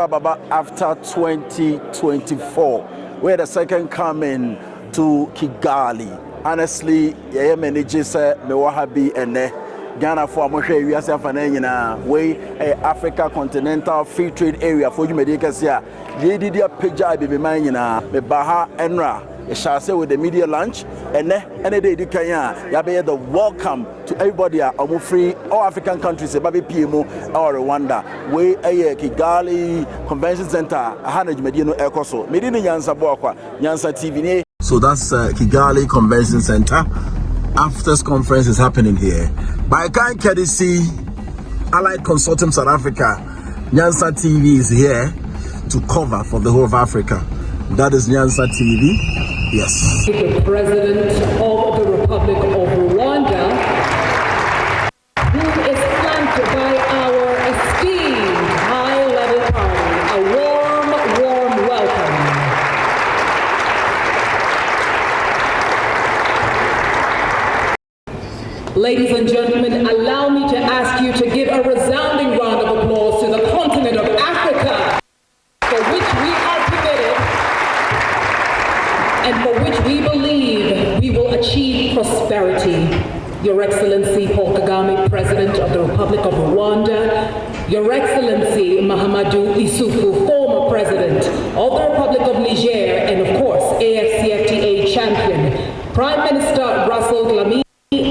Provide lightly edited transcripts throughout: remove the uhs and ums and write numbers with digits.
Baba, after 2024, we're the second coming to Kigali. Honestly, yeah, manager said me wa happy and Ghana for Moshe US Fanena way Africa Continental Free Trade Area for you medicals here. Ye did your page I be mine me Baha Enra. I shall say with the media lunch and any day you can ya the welcome to everybody are free all African countries baby PMO or Rwanda we Kigali Convention Center Hanaj Medino Ekoso Medina Nyansa Bokwa Nyansa TV. So that's Kigali Convention Center. Acfta's conference is happening here. By kind courtesy, Allied Consortium South Africa, Nyansa TV is here to cover for the whole of Africa. That is Nyansa TV. Yes. The President of the Republic of Rwanda, who is flanked by our esteemed high-level party. A warm welcome. Ladies and gentlemen, allow me to ask you to give a resounding round of applause to the continent of Africa, for which we are committed and for which we believe we will achieve prosperity. Your Excellency Paul Kagame, President of the Republic of Rwanda, Your Excellency Mahamadou Issoufou, former President of the Republic of Niger, and of course AFCFTA champion, Prime Minister Russell Dlamini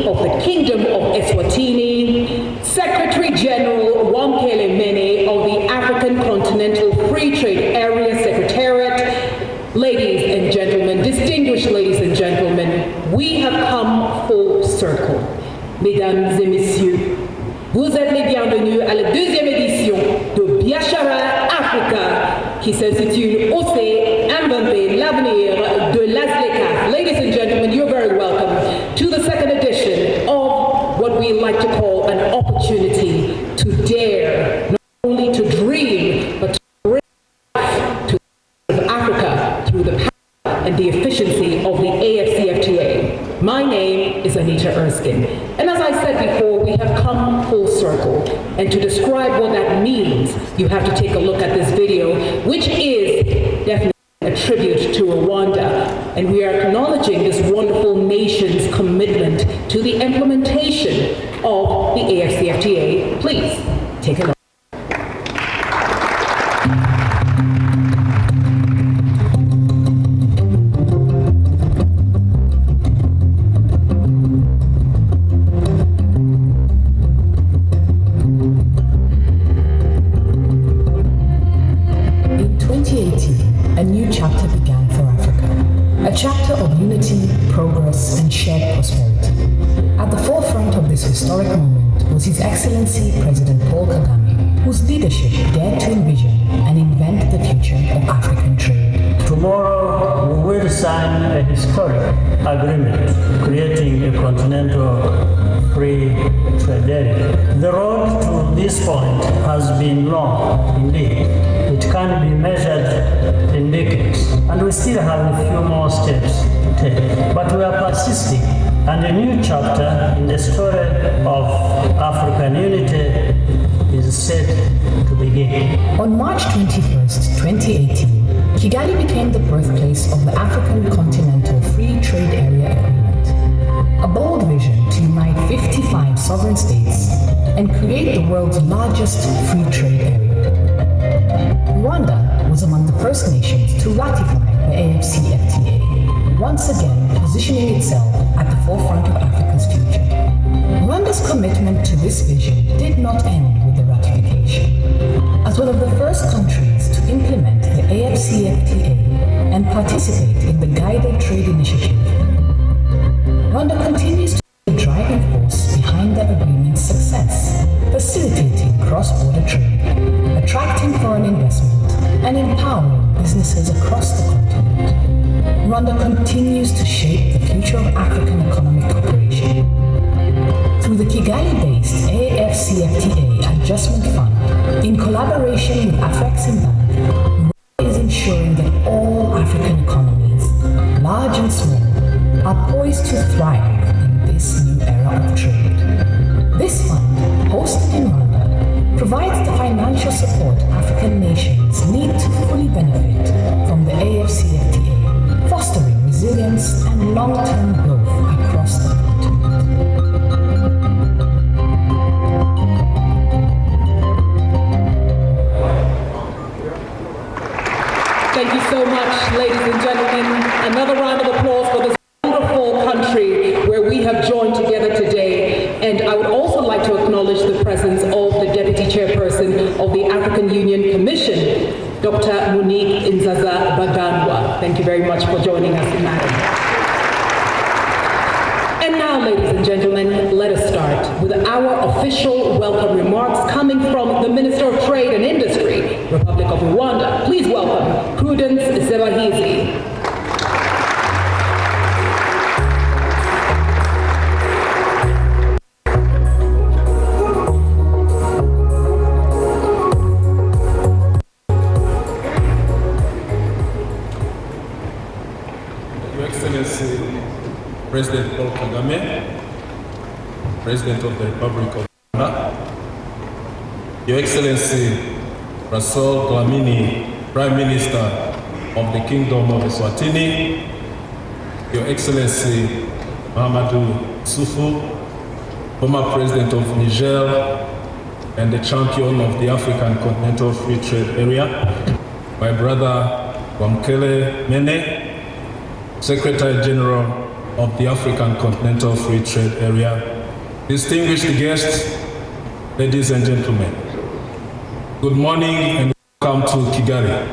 of the Kingdom of Eswatini, Secretary General Wamkele Mene of the African Continental Free Trade Area Secretariat. Ladies and gentlemen, distinguished ladies and gentlemen, we have come full circle. Mesdames et messieurs, vous êtes les bienvenus à la deuxième édition de Biashara Africa, qui s'intitule Oser inventer l'avenir de l'Azleka. Ladies and gentlemen, you're very welcome to the second edition of what we like to call an opportunity to dare, not only to dream, but to bring life to Africa through the power and the efficiency of the AFCFTA. My name is Anita Erskine, and as I said before, we have come full circle. And to describe what that means, you have to take a look at this video, which is definitely a tribute to Rwanda, and we are acknowledging this wonderful nation's commitment to the implementation of the AFCFTA. Please take a look. In 2018, a new chapter began for Africa. A chapter of unity, progress, and shared prosperity. At the forefront of this historic moment was His Excellency President Paul Kagame, whose leadership dared to envision and invent the future of African trade. Tomorrow we will sign a historic agreement creating a continental free trade area. The road to this point has been long indeed. It can be measured in decades, and we still have a few more steps to take. But we are persisting, and a new chapter in the story of African unity is set to begin. On March 21st, 2018, Kigali became the birthplace of the African Continental Free Trade Area Agreement, a bold vision to unite 55 sovereign states and create the world's largest free trade area. Rwanda was among the first nations to ratify the AFCFTA, once again positioning itself at the forefront of Africa's future. Rwanda's commitment to this vision did not end with the ratification. As one of the first countries to implement the AFCFTA and participate in the Guided Trade Initiative, Rwanda continues to be the driving force behind businesses across the continent, Rwanda continues to shape the future of African economic cooperation. Through the Kigali-based Acfta Adjustment Fund, in collaboration with Acfta, is ensuring that all African economies, large and small, are poised to thrive in this new era of trade. This fund, hosted in Rwanda, provides the financial support African nations need to fully benefit from the Acfta, fostering resilience and long-term growth across the continent. Thank you so much, ladies and gentlemen. Another round of applause for this wonderful country where we have joined together today. And I would also like to acknowledge the presence of the Deputy Chairperson of the African Union Commission, Dr. Monique Nzaza Bagandwa. Thank you very much for joining us, madam. And now, ladies and gentlemen, let us start with our official welcome remarks coming from the Minister of Trade and Industry, Republic of Rwanda. Please welcome Prudence Zebahizi. President Paul Kagame, President of the Republic of Rwanda, Your Excellency Rasool Dlamini, Prime Minister of the Kingdom of Eswatini, Your Excellency Mahamadou Issoufou, former President of Niger and the champion of the African Continental Free Trade Area, my brother Wamkele Mene, Secretary General of the African Continental Free Trade Area, distinguished guests, ladies and gentlemen, good morning and welcome to Kigali.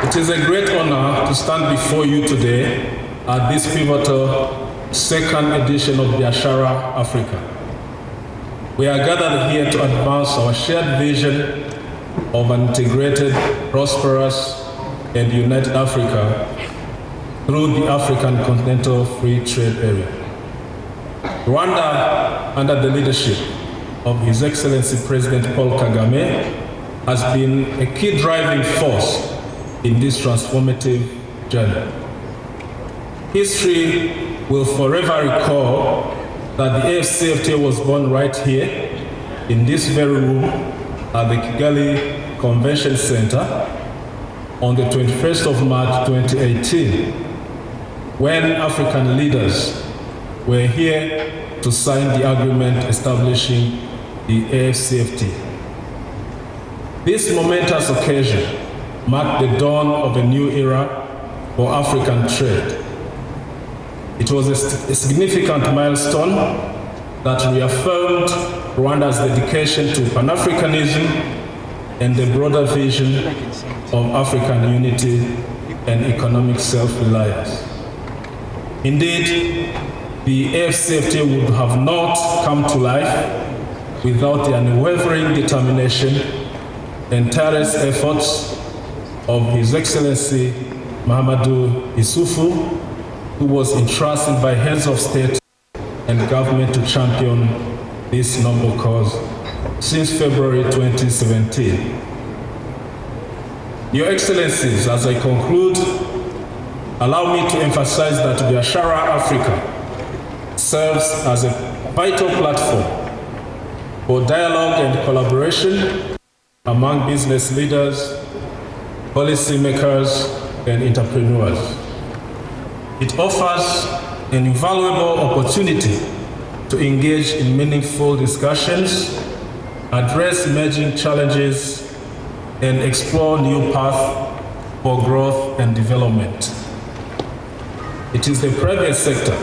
It is a great honor to stand before you today at this pivotal second edition of the Ashara Africa. We are gathered here to advance our shared vision of an integrated, prosperous, and united Africa through the African Continental Free Trade Area. Rwanda, under the leadership of His Excellency President Paul Kagame, has been a key driving force in this transformative journey. History will forever recall that the Acfta was born right here in this very room at the Kigali Convention Center on the 21st of March 2018, when African leaders were here to sign the agreement establishing the Acfta. This momentous occasion marked the dawn of a new era for African trade. It was a significant milestone that reaffirmed Rwanda's dedication to Pan-Africanism and the broader vision of African unity and economic self-reliance. Indeed, the Acfta would have not come to life without the unwavering determination and tireless efforts of His Excellency Mahamadou Issoufou, who was entrusted by heads of state and government to champion this noble cause since February 2017. Your Excellencies, as I conclude, allow me to emphasize that the Ashara Africa serves as a vital platform for dialogue and collaboration among business leaders, policymakers, and entrepreneurs. It offers an invaluable opportunity to engage in meaningful discussions, address emerging challenges, and explore new paths for growth and development. It is the private sector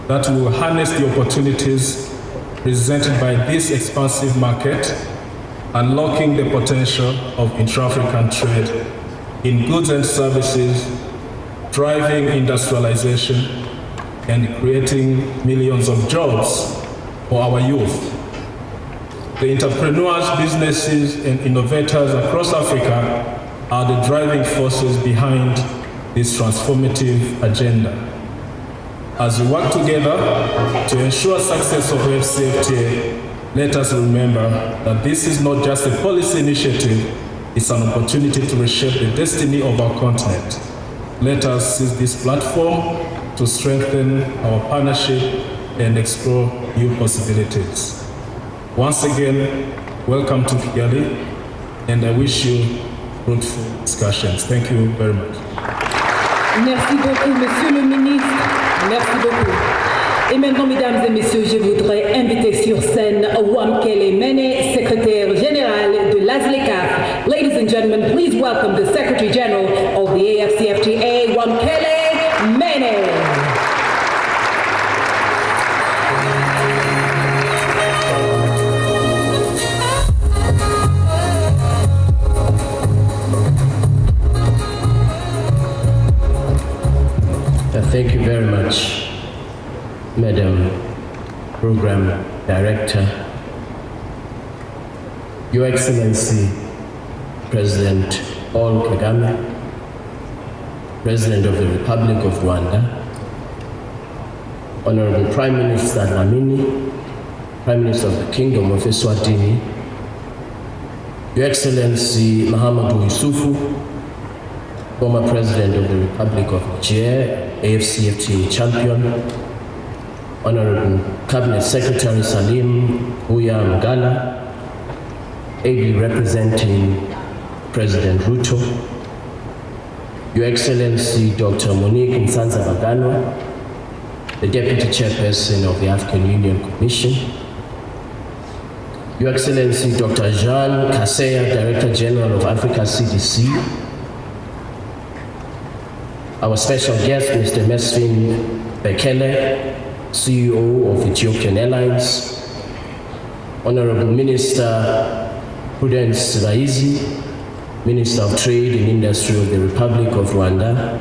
that will harness the opportunities presented by this expansive market, unlocking the potential of intra-African trade in goods and services, driving industrialization, and creating millions of jobs for our youth. The entrepreneurs, businesses, and innovators across Africa are the driving forces behind this transformative agenda. As we work together to ensure success of Acfta, let us remember that this is not just a policy initiative, it's an opportunity to reshape the destiny of our continent. Let us seize this platform to strengthen our partnership and explore new possibilities. Once again, welcome to Kigali, and I wish you fruitful discussions. Thank you very much. Merci beaucoup, Monsieur le Ministre. Merci beaucoup. Et maintenant, mesdames et messieurs, je voudrais inviter sur scène Wamkele Mene, secrétaire général de l'ASLECAF. Ladies and gentlemen, please welcome the Secretary General of the AFCFTA, Wamkele Mene. Thank you very much, Madam Program Director. Your Excellency, President Paul Kagame, President of the Republic of Rwanda, Honorable Prime Minister Dlamini, Prime Minister of the Kingdom of Eswatini, Your Excellency Mahamadou Issoufou, former President of the Republic of Niger, AFCFTA champion, Honorable Cabinet Secretary Salim Uya Mgala, ably representing President Ruto, Your Excellency Dr. Monique Nsanza-Bagano, the Deputy Chairperson of the African Union Commission, Your Excellency Dr. Jean Kaseya, Director General of Africa CDC, our special guest, Mr. Mesfin Bekele, CEO of Ethiopian Airlines, Honorable Minister Prudence Raizi, Minister of Trade and Industry of the Republic of Rwanda,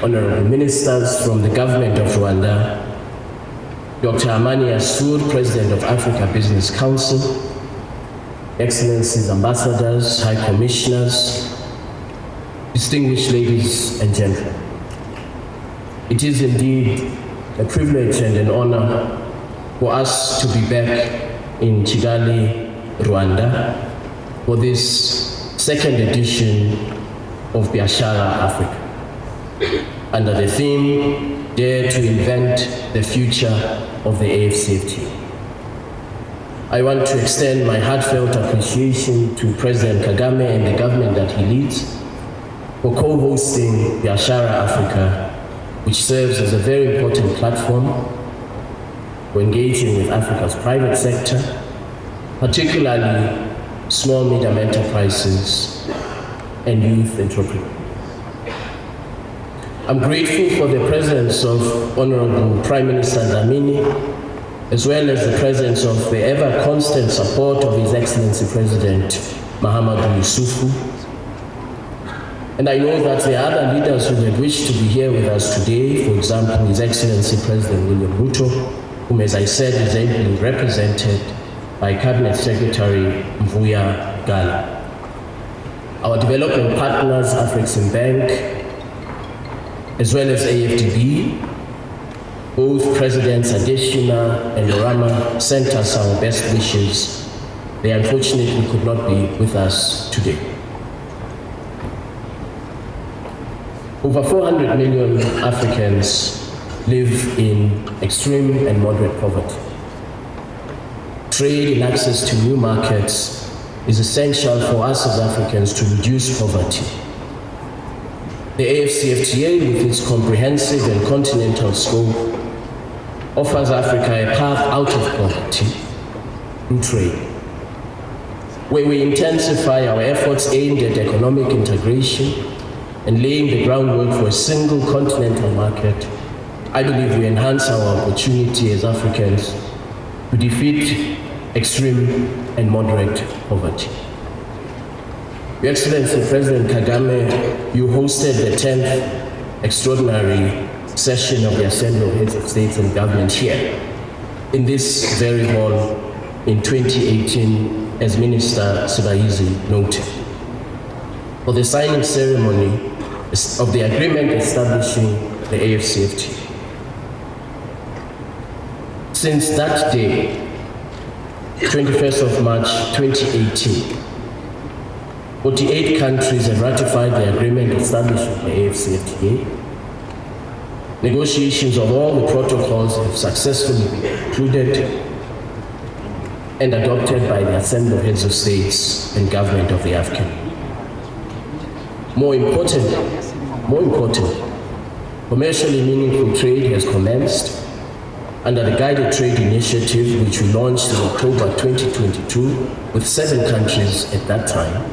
Honorable Ministers from the Government of Rwanda, Dr. Amani Assour, President of Africa Business Council, Excellencies, Ambassadors, High Commissioners, distinguished ladies and gentlemen. It is indeed a privilege and an honor for us to be back in Kigali, Rwanda, for this second edition of Biashara Africa, under the theme, Dare to Invent the Future of the AFCFTA. I want to extend my heartfelt appreciation to President Kagame and the government that he leads for co-hosting Biashara Africa, which serves as a very important platform for engaging with Africa's private sector, particularly small medium enterprises and youth entrepreneurs. I'm grateful for the presence of Honorable Prime Minister Dlamini, as well as the presence of the ever constant support of His Excellency President Mahamadou Issoufou. And I know that there are other leaders who had wished to be here with us today, for example, His Excellency President William Ruto, whom, as I said, is ably represented by Cabinet Secretary Mvuya Gala. Our development partners, Afreximbank, as well as AFDB, both Presidents Adesina and Orama sent us our best wishes. They unfortunately could not be with us today. Over 400 million Africans live in extreme and moderate poverty. Trade and access to new markets is essential for us as Africans to reduce poverty. The AFCFTA, with its comprehensive and continental scope, offers Africa a path out of poverty through trade, where we intensify our efforts aimed at economic integration and laying the groundwork for a single continental market. I believe we enhance our opportunity as Africans to defeat extreme and moderate poverty. Your Excellency President Kagame, you hosted the 10th extraordinary session of the Assembly of Heads of States and Government here in this very hall in 2018, as Minister Sibaizi noted, for the signing ceremony of the agreement establishing the AFCFTA. Since that day, 21st of March 2018, 48 countries have ratified the agreement establishing the AFCFTA. Negotiations of all the protocols have successfully been concluded and adopted by the Assembly of Heads of States and Government of the African Union. More importantly, commercially meaningful trade has commenced under the Guided Trade Initiative, which we launched in October 2022 with 7 countries at that time.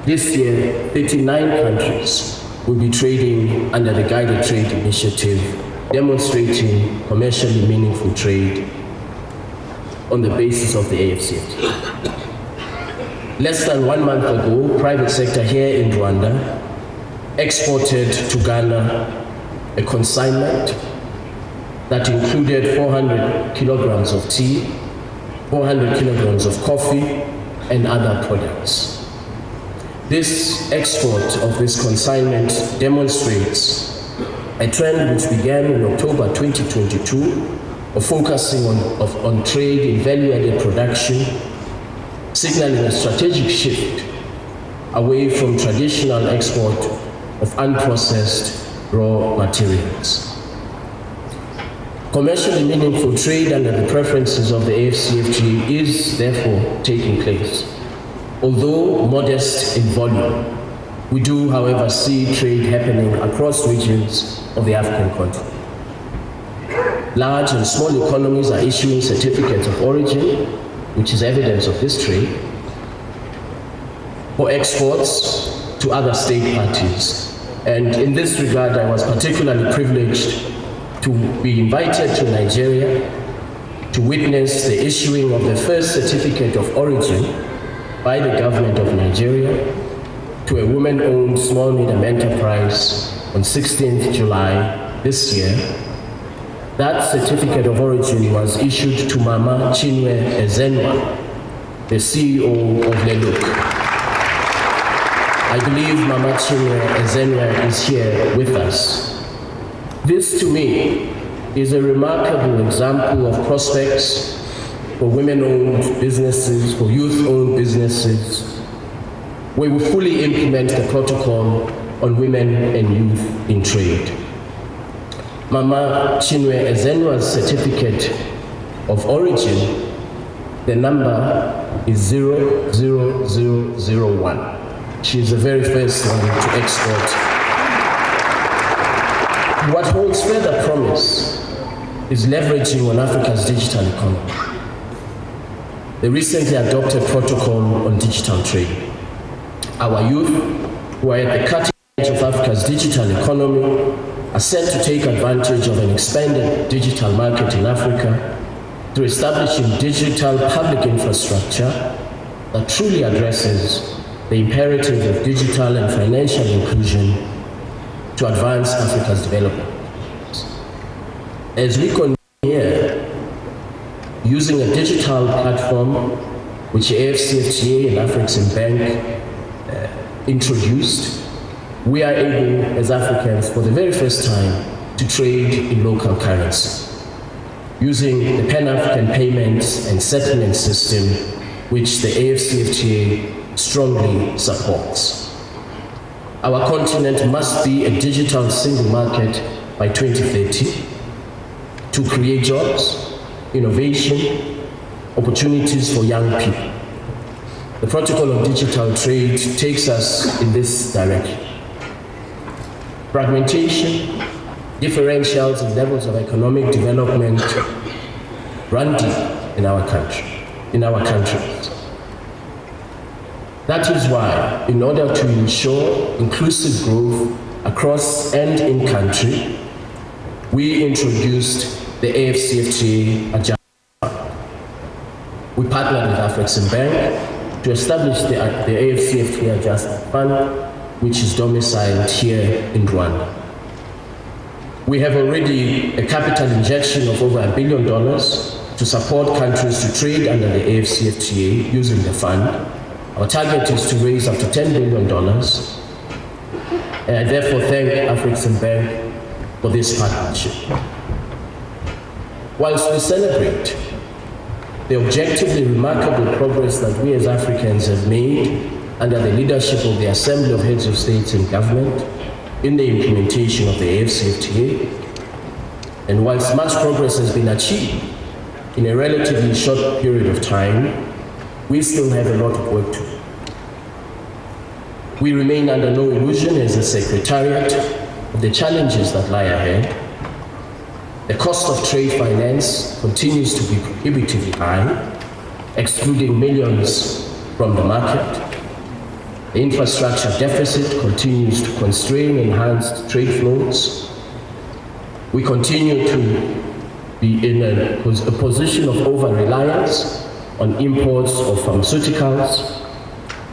This year, 39 countries will be trading under the Guided Trade Initiative, demonstrating commercially meaningful trade on the basis of the AFCFTA. Less than 1 month ago, private sector here in Rwanda exported to Ghana a consignment that included 400 kilograms of tea, 400 kilograms of coffee, and other products. This export of this consignment demonstrates a trend which began in October 2022 of focusing on trade in value-added production, signaling a strategic shift away from traditional export of unprocessed raw materials. Commercially meaningful trade under the preferences of the AFCFTA is therefore taking place. Although modest in volume, we do, however, see trade happening across regions of the African continent. Large and small economies are issuing certificates of origin, which is evidence of this trade, for exports to other state parties. And in this regard, I was particularly privileged to be invited to Nigeria to witness the issuing of the first certificate of origin by the government of Nigeria to a woman-owned small-medium enterprise on 16th July this year. That certificate of origin was issued to Mama Chinwe Ezenwa, the CEO of Leluk. I believe Mama Chinwe Ezenwa is here with us. This, to me, is a remarkable example of prospects for women-owned businesses, for youth-owned businesses, where we fully implement the protocol on women and youth in trade. Mama Chinwe Ezenwa's certificate of origin, the number is 00001. She is the very first one to export. What holds further promise is leveraging on Africa's digital economy. The recently adopted protocol on digital trade. Our youth, who are at the cutting edge of Africa's digital economy, are set to take advantage of an expanded digital market in Africa through establishing digital public infrastructure that truly addresses the imperative of digital and financial inclusion to advance Africa's development. As we continue here, using a digital platform which AFCFTA and Afreximbank introduced, we are able, as Africans, for the very first time, to trade in local currency, using the Pan-African payments and settlement system, which the AFCFTA strongly supports. Our continent must be a digital single market by 2030 to create jobs, innovation, opportunities for young people. The protocol on digital trade takes us in this direction. Fragmentation, differentials in levels of economic development run deep in our countries. That is why, in order to ensure inclusive growth across and in country, we introduced the AFCFTA Adjustment Fund. We partnered with Afreximbank to establish the AFCFTA Adjustment Fund, which is domiciled here in Rwanda. We have already a capital injection of over $1 billion to support countries to trade under the AfCFTA using the fund. Our target is to raise up to $10 billion. And I therefore thank Afrexim Bank for this partnership. Whilst we celebrate the objectively remarkable progress that we as Africans have made under the leadership of the Assembly of Heads of States and Government in the implementation of the AfCFTA, and whilst much progress has been achieved in a relatively short period of time, we still have a lot of work to do. We remain under no illusion as a Secretariat of the challenges that lie ahead. The cost of trade finance continues to be prohibitively high, excluding millions from the market. The infrastructure deficit continues to constrain enhanced trade flows. We continue to be in a position of over-reliance on imports of pharmaceuticals.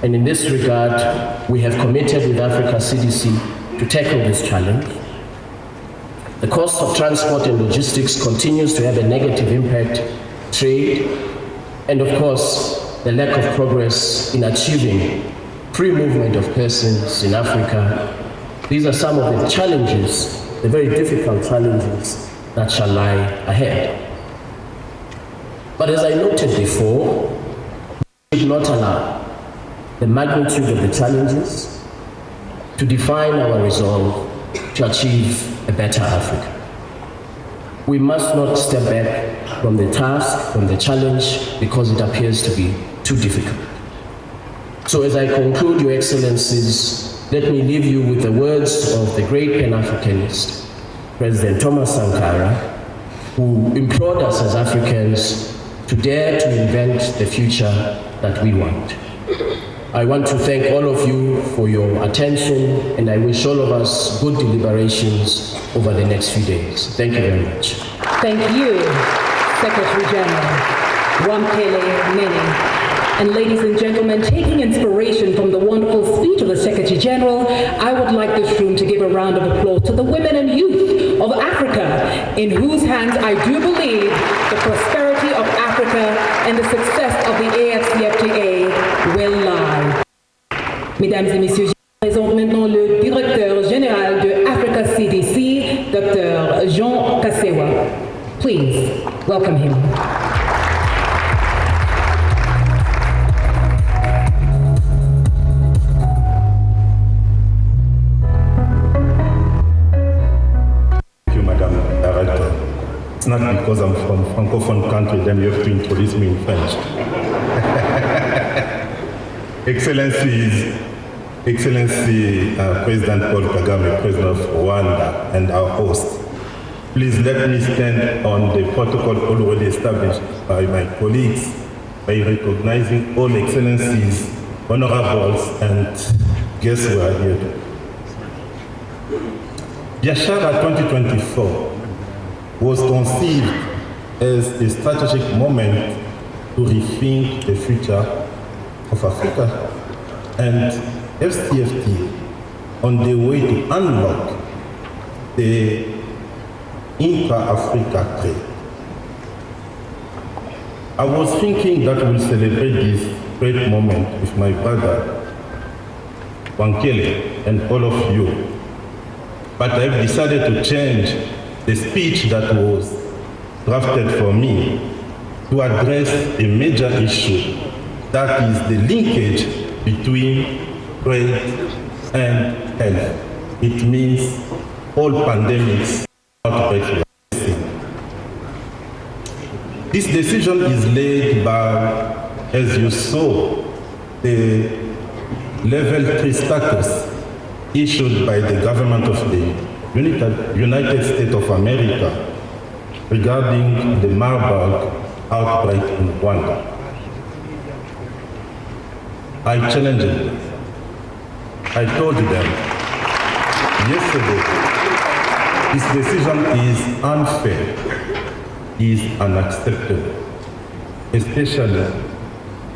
And in this regard, we have committed with Africa CDC to tackle this challenge. The cost of transport and logistics continues to have a negative impact on trade, and of course, the lack of progress in achieving free movement of persons in Africa. These are some of the challenges, the very difficult challenges that shall lie ahead. But as I noted before, we should not allow the magnitude of the challenges to define our resolve to achieve a better Africa. We must not step back from the task, from the challenge, because it appears to be too difficult. So as I conclude, Your Excellencies, let me leave you with the words of the great Pan-Africanist, President Thomas Sankara, who implored us as Africans to dare to invent the future that we want. I want to thank all of you for your attention, and I wish all of us good deliberations over the next few days. Thank you very much. Thank you, Secretary General Wamkele Nene. And ladies and gentlemen, taking inspiration from the wonderful speech of the Secretary General, I would like this room to give a round of applause to the women and youth of Africa, in whose hands I do believe the prosperity of Africa and the success of the AfCFTA will lie. Mesdames et messieurs, je présente maintenant le directeur général de Africa CDC, Dr. Jean Kasewa. Please welcome him. It's not because I'm from a Francophone country, then you have to introduce me in French. Excellency President Paul Kagame, President of Rwanda, and our host, please let me stand on the protocol already established by my colleagues by recognizing all excellencies, honorables, and guests who are here. Biashara 2024 was conceived as a strategic moment to rethink the future of Africa and AfCFTA on the way to unlock the intra-Africa trade. I was thinking that we'll celebrate this great moment with my brother, Wamkele, and all of you. But I've decided to change the speech that was drafted for me to address a major issue, that is the linkage between trade and health. It means all pandemics, outbreaks. This decision is led by, as you saw, the level 3 status issued by the government of the United States of America regarding the Marburg outbreak in Rwanda. I challenged them. I told them yesterday, this decision is unfair, is unacceptable, especially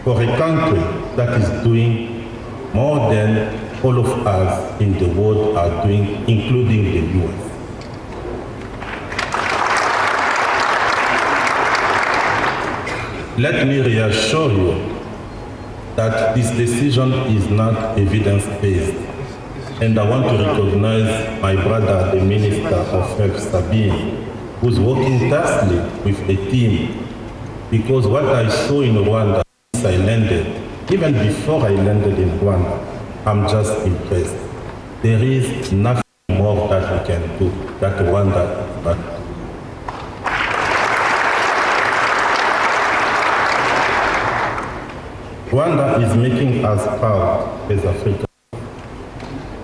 for a country that is doing more than all of us in the world are doing, including the US. let me reassure you that this decision is not evidence-based. And I want to recognize my brother, the Minister of Health, Sabine, who's working tirelessly with the team, because what I saw in Rwanda since I landed, even before I landed in Rwanda, I'm just impressed. There is nothing more that we can do that Rwanda is not doing. Rwanda is making us proud as Africa.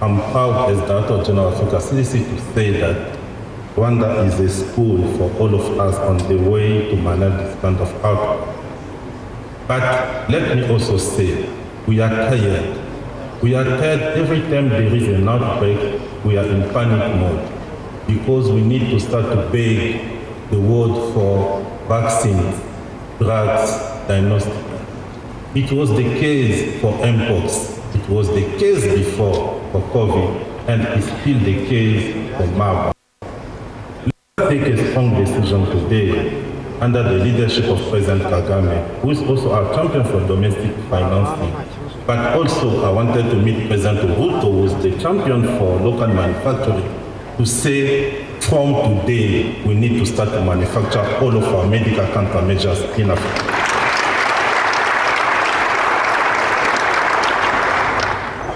I'm proud as Director General of Africa CDC to say that Rwanda is a school for all of us on the way to manage this kind of outbreak. But let me also say, we are tired. We are tired every time there is an outbreak, we are in panic mode because we need to start to beg the world for vaccines, drugs, diagnostics. It was the case for Mpox. It was the case before for COVID, and it's still the case for Marburg. Let's take a strong decision today under the leadership of President Kagame, who is also our champion for domestic financing. But also, I wanted to meet President Ruto, who is the champion for local manufacturing, to say, from today, we need to start to manufacture all of our medical countermeasures in Africa.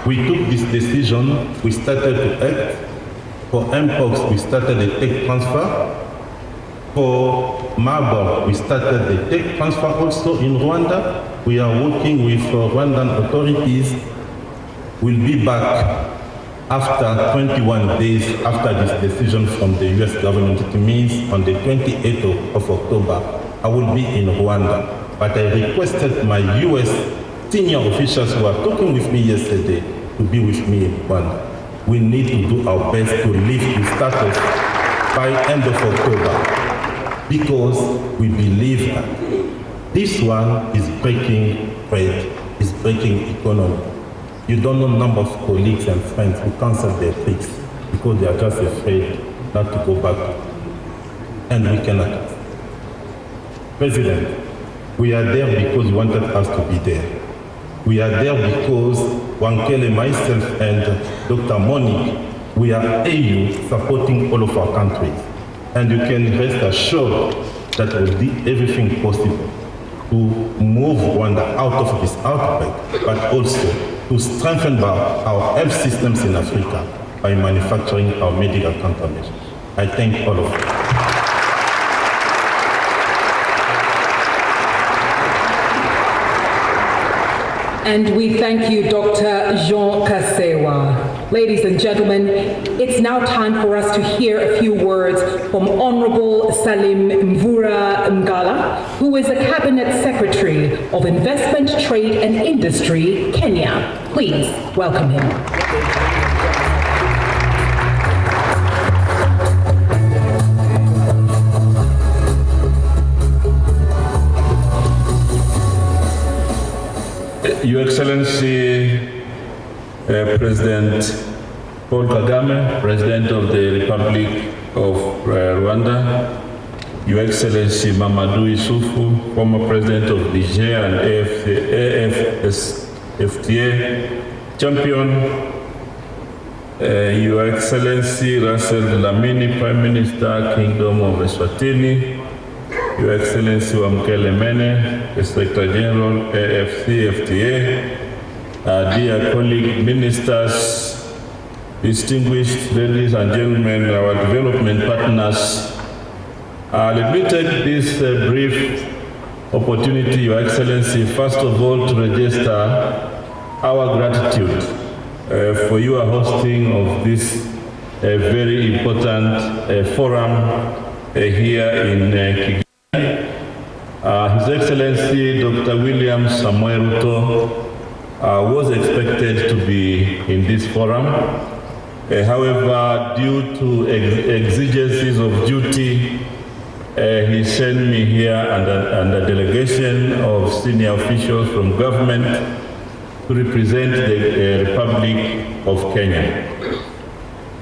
We took this decision, we started to act. For Mpox, we started the tech transfer. For Marburg, we started the tech transfer also in Rwanda. We are working with Rwandan authorities. We'll be back after 21 days after this decision from the US government. It means on the 28th of October, I will be in Rwanda. But I requested my US senior officials who are talking with me yesterday to be with me in Rwanda. We need to do our best to lift the status by end of October because we believe that this one is breaking trade, is breaking economy. You don't know number of colleagues and friends who cancel their trips because they are just afraid not to go back. And we cannot. President, we are there because you wanted us to be there. We are there because Wankele, myself, and Dr. Monique, we are AU supporting all of our countries. And you can rest assured that we'll do everything possible to move Rwanda out of this outbreak, but also to strengthen our health systems in Africa by manufacturing our medical countermeasures. I thank all of you. And we thank you, Dr. Jean Kasewa. Ladies and gentlemen, it's now time for us to hear a few words from Honorable Salim Mvura Ngala, who is a Cabinet Secretary of Investment, Trade and Industry, Kenya. Please welcome him. Your Excellency, President Paul Kagame, President of the Republic of Rwanda, Your Excellency Mamadou Issoufou, former President of Niger and AFCFTA, Champion, Your Excellency Russell Dlamini, Prime Minister, Kingdom of Eswatini, Your Excellency Wamkele Mene, the Secretary General, AFCFTA, dear colleague ministers, distinguished ladies and gentlemen, our development partners, I limited this brief opportunity, Your Excellency, first of all, to register our gratitude for your hosting of this very important forum here in Kigali. His Excellency Dr. William Samuel Ruto was expected to be in this forum. However, due to exigencies of duty, he sent me here under delegation of senior officials from government to represent the Republic of Kenya.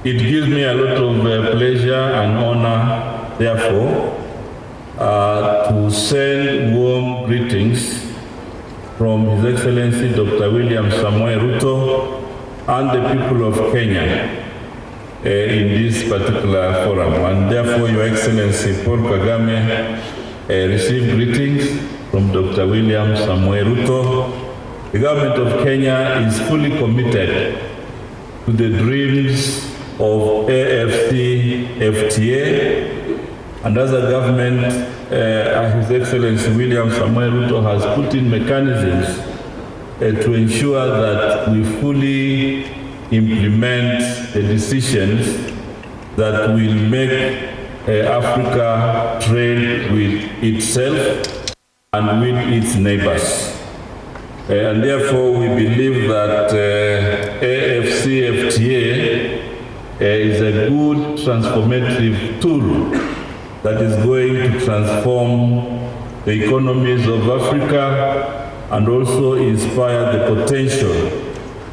It gives me a lot of pleasure and honor, therefore, to send warm greetings from His Excellency Dr. William Samoei Ruto and the people of Kenya in this particular forum. And therefore, Your Excellency Paul Kagame received greetings from Dr. William Samoei Ruto. The government of Kenya is fully committed to the dreams of AfCFTA, and as a government, His Excellency William Samoei Ruto has put in mechanisms to ensure that we fully implement the decisions that will make Africa trade with itself and with its neighbors. And therefore, we believe that AfCFTA is a good transformative tool that is going to transform the economies of Africa and also inspire the potential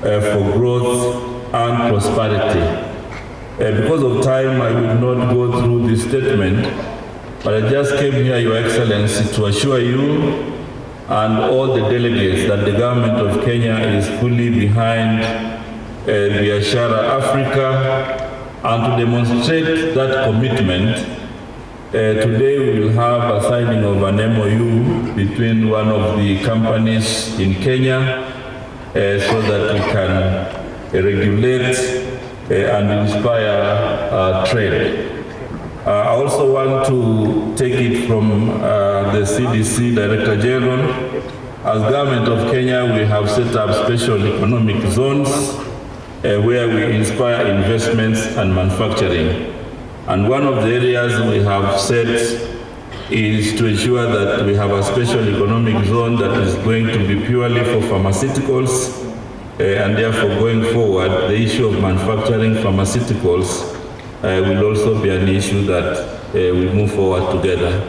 for growth and prosperity. Because of time, I will not go through this statement, but I just came here, Your Excellency, to assure you and all the delegates that the government of Kenya is fully behind Biashara Africa, and to demonstrate that commitment, today we will have a signing of an MOU between one of the companies in Kenya so that we can regulate and inspire trade. I also want to take it from the CDC Director General. As Government of Kenya, we have set up special economic zones where we inspire investments and manufacturing. And one of the areas we have set is to ensure that we have a special economic zone that is going to be purely for pharmaceuticals, and therefore going forward, the issue of manufacturing pharmaceuticals will also be an issue that we move forward together.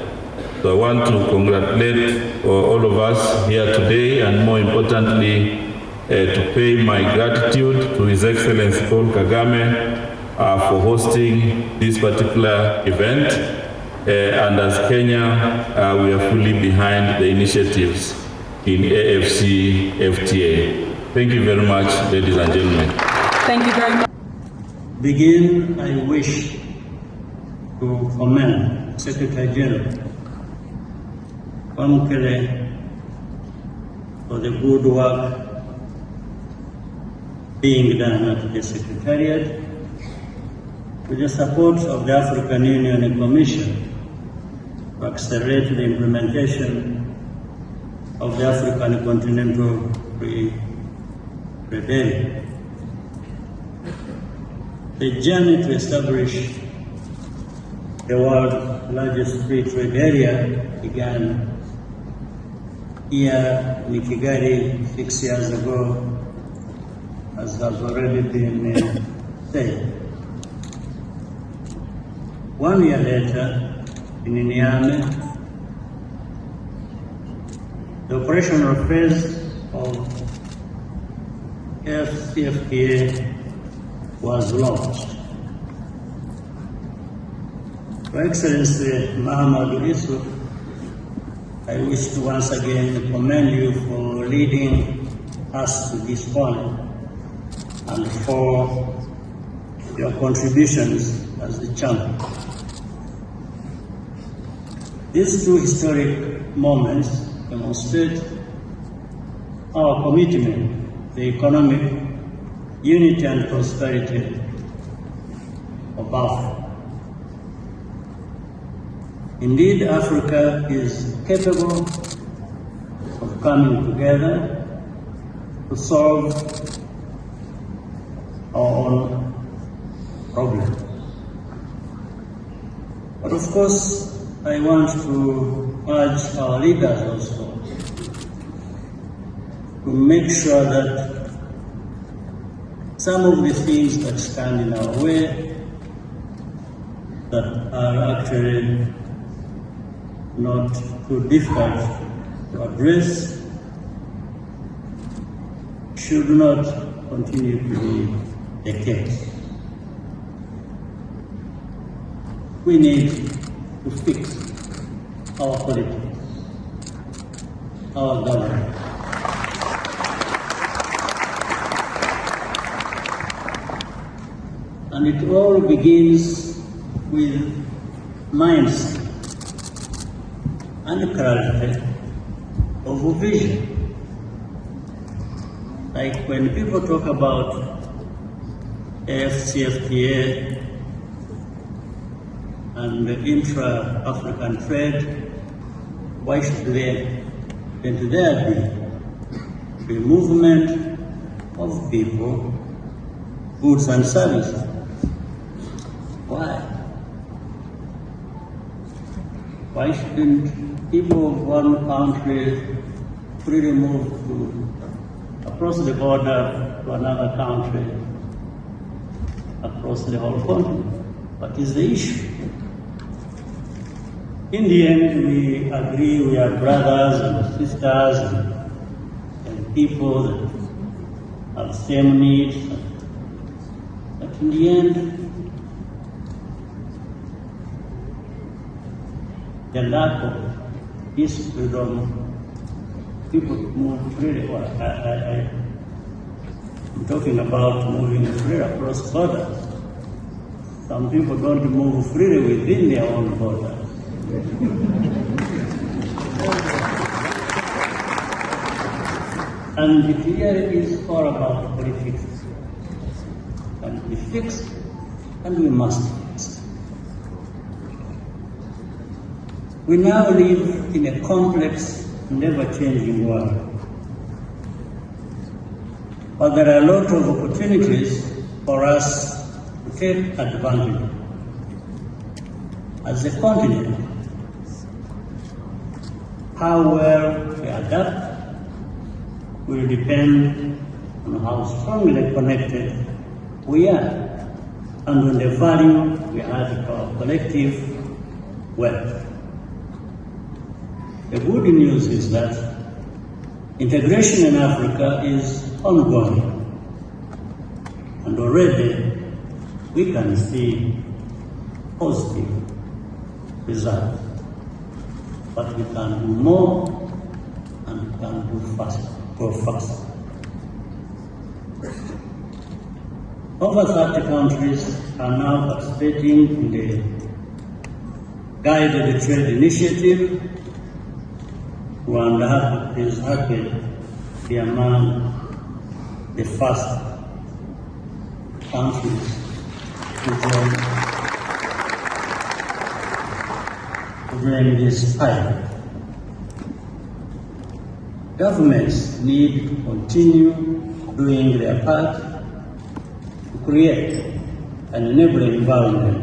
So I want to congratulate all of us here today, and more importantly, to pay my gratitude to His Excellency Paul Kagame for hosting this particular event. And as Kenya, we are fully behind the initiatives in AfCFTA. Thank you very much, ladies and gentlemen. Thank you very much. Begin, I wish to commend Secretary General Kwamukele for the good work being done at the Secretariat, with the support of the African Union and Commission to accelerate the implementation of the African Continental Free Trade Area. The journey to establish the world's largest free trade area began here in Kigali 6 years ago, as has already been said. 1 year later, in Niamey, the operational phase of AfCFTA was launched. Your Excellency Mahamadou Issoufou, I wish to once again commend you for leading us to this point and for your contributions as the champion. These two historic moments demonstrate our commitment to economic unity and prosperity of Africa. Indeed, Africa is capable of coming together to solve our own problems. But of course, I want to urge our leaders also to make sure that some of the things that stand in our way, that are actually not too difficult to address, should not continue to be the case. We need to fix our politics. our government. And it all begins with mindset and clarity of vision. Like when people talk about Acfta and intra-African trade, why should there be movement of people, goods and services? Why? Why shouldn't people of one country freely move across the border to another country, across the whole continent? What is the issue? In the end, we agree we are brothers and sisters and people that have same needs. But in the end, the lack of this freedom, people move freely. I'm talking about moving freely across borders. Some people don't move freely within their own borders. And it really is all about politics. And we fix, and we must fix. We now live in a complex, never-changing world. But there are a lot of opportunities for us to take advantage. As a continent, how well we adapt will depend on how strongly connected we are and on the value we add to our collective wealth. The good news is that integration in Africa is ongoing, and already we can see positive results. But we can do more, and we can do faster, go faster. Over 30 countries are now participating in the Guided Trade Initiative. Rwanda is happy to be among the first countries to join this pilot. Governments need to continue doing their part to create an enabling environment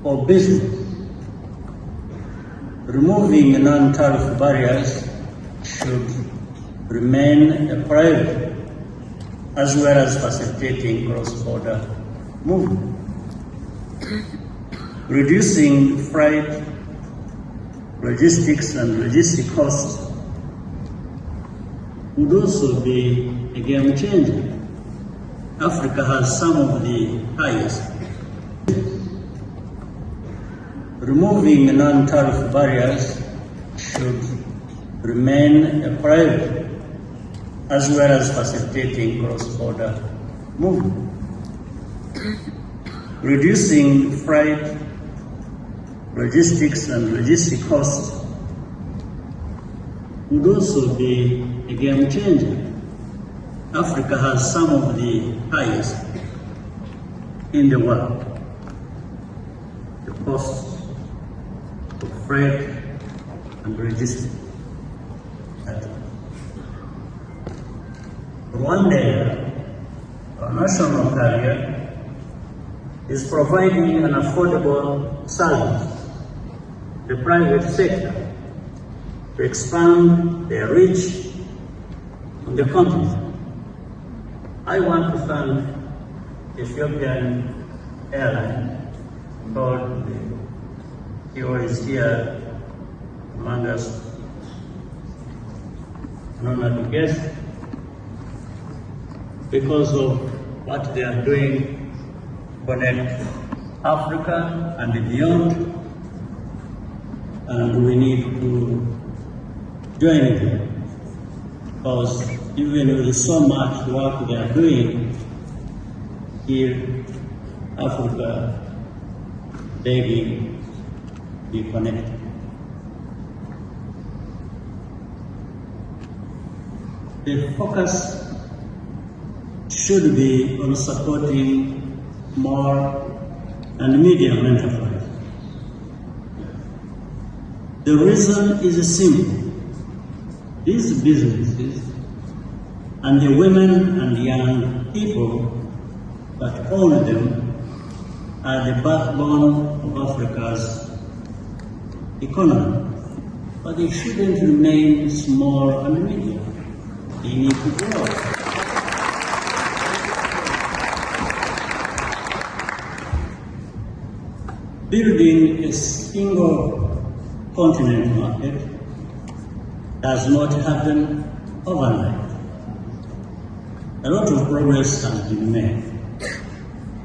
for business. Removing non-tariff barriers should remain a priority, as well as facilitating cross-border movement. Reducing freight, logistics, and logistic costs would also be a game changer. Africa has some of the highest. Removing non-tariff barriers should remain a priority, as well as facilitating cross-border movement. Reducing freight, logistics, and logistic costs would also be a game changer. Africa has some of the highest in the world. The costs of freight and logistics. Rwanda, our national carrier, is providing an affordable service to the private sector to expand their reach on the continent. I want to thank Ethiopian Airlines, called the CEO is here among us, an honored guest, because of what they are doing to connect Africa and beyond, and we need to join them, because even with so much work they are doing here, Africa begging be connected. The focus should be on supporting small and medium enterprise. The reason is simple. These businesses and the women and young people that own them are the backbone of Africa's economy. But they shouldn't remain small and medium. They need to grow. Building a single continent market does not happen overnight. A lot of progress has been made,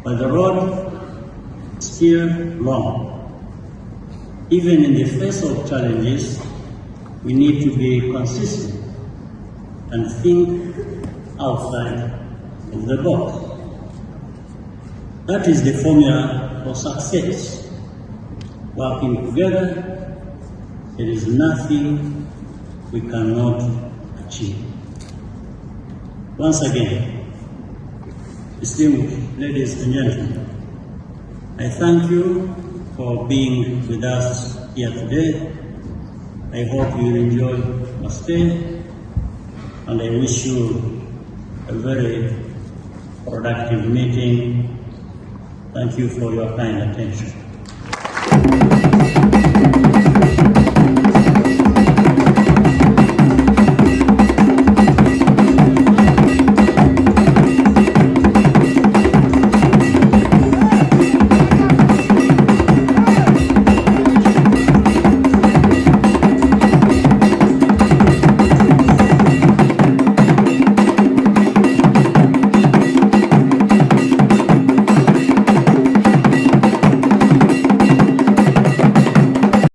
but the road is still long. Even in the face of challenges, we need to be consistent and think outside of the box. That is the formula for success. Working together, there is nothing we cannot achieve. Once again, distinguished ladies and gentlemen, I thank you for being with us here today. I hope you enjoy your stay, and I wish you a very productive meeting. Thank you for your kind attention.